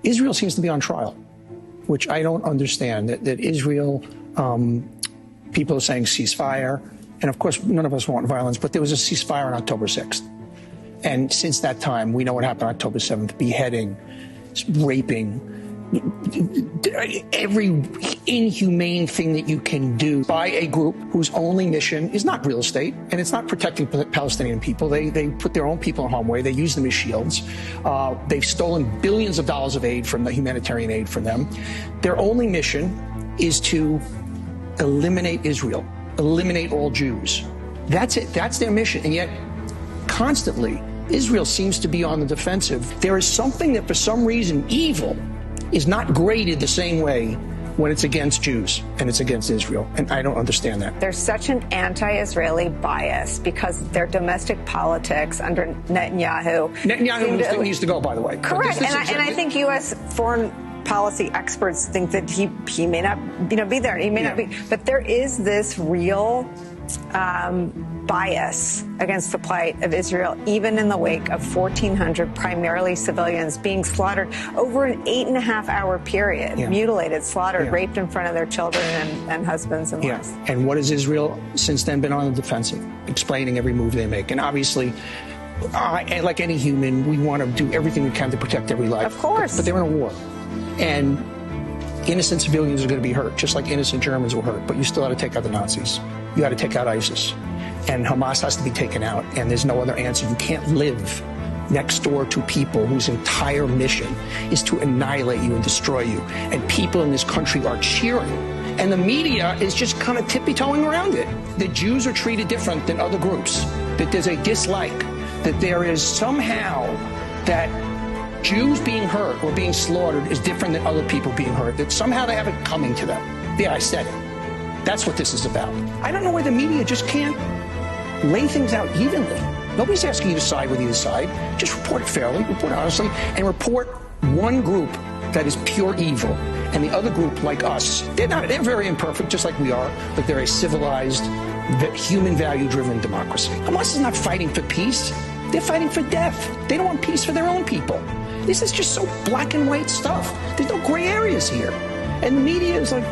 Israel seems to be on trial, which I don't understand. That Israel, people are saying ceasefire. And of course, none of us want violence, but there was a ceasefire on October 6th. And since that time, we know what happened on October 7th, beheading, raping, every inhumane thing that you can do by a group whose only mission is not real estate, and it's not protecting Palestinian people. They put their own people in harm's way. They use them as shields. They've stolen billions of dollars of aid from the humanitarian aid from them. Their only mission is to eliminate Israel, eliminate all Jews. That's it. That's their mission. And yet, constantly, Israel seems to be on the defensive. There is something that, for some reason, evil is not graded the same way when it's against Jews and it's against Israel. And I don't understand that. There's such an anti-Israeli bias because their domestic politics under Netanyahu. Netanyahu needs to go, by the way. Correct. And I think U.S. foreign policy experts think that he may not be there. He may not be. But there is this real bias against the plight of Israel, even in the wake of 1,400 primarily civilians being slaughtered over an 8.5-hour period, mutilated, slaughtered, raped in front of their children and husbands and wives. And what has Israel since then been on the defensive, explaining every move they make? And obviously, like any human, we want to do everything we can to protect every life. Of course. But they're in a war. And innocent civilians are going to be hurt, just like innocent Germans were hurt. But you still got to take out the Nazis. You got to take out ISIS. And Hamas has to be taken out. And there's no other answer. You can't live next door to people whose entire mission is to annihilate you and destroy you. And people in this country are cheering. And the media is just kind of tippy-toeing around it. The Jews are treated different than other groups. That there's a dislike. That there is somehow that Jews being hurt or being slaughtered is different than other people being hurt. That somehow they have it coming to them. Yeah, I said it. That's what this is about. I don't know why the media just can't lay things out evenly. Nobody's asking you to side with either side. Just report it fairly, report honestly, and report one group that is pure evil and the other group like us. They're very imperfect, just like we are, but they're a civilized, human value-driven democracy. Hamas is not fighting for peace. They're fighting for death. They don't want peace for their own people. This is just so black and white stuff. There's no gray areas here. And the media is like,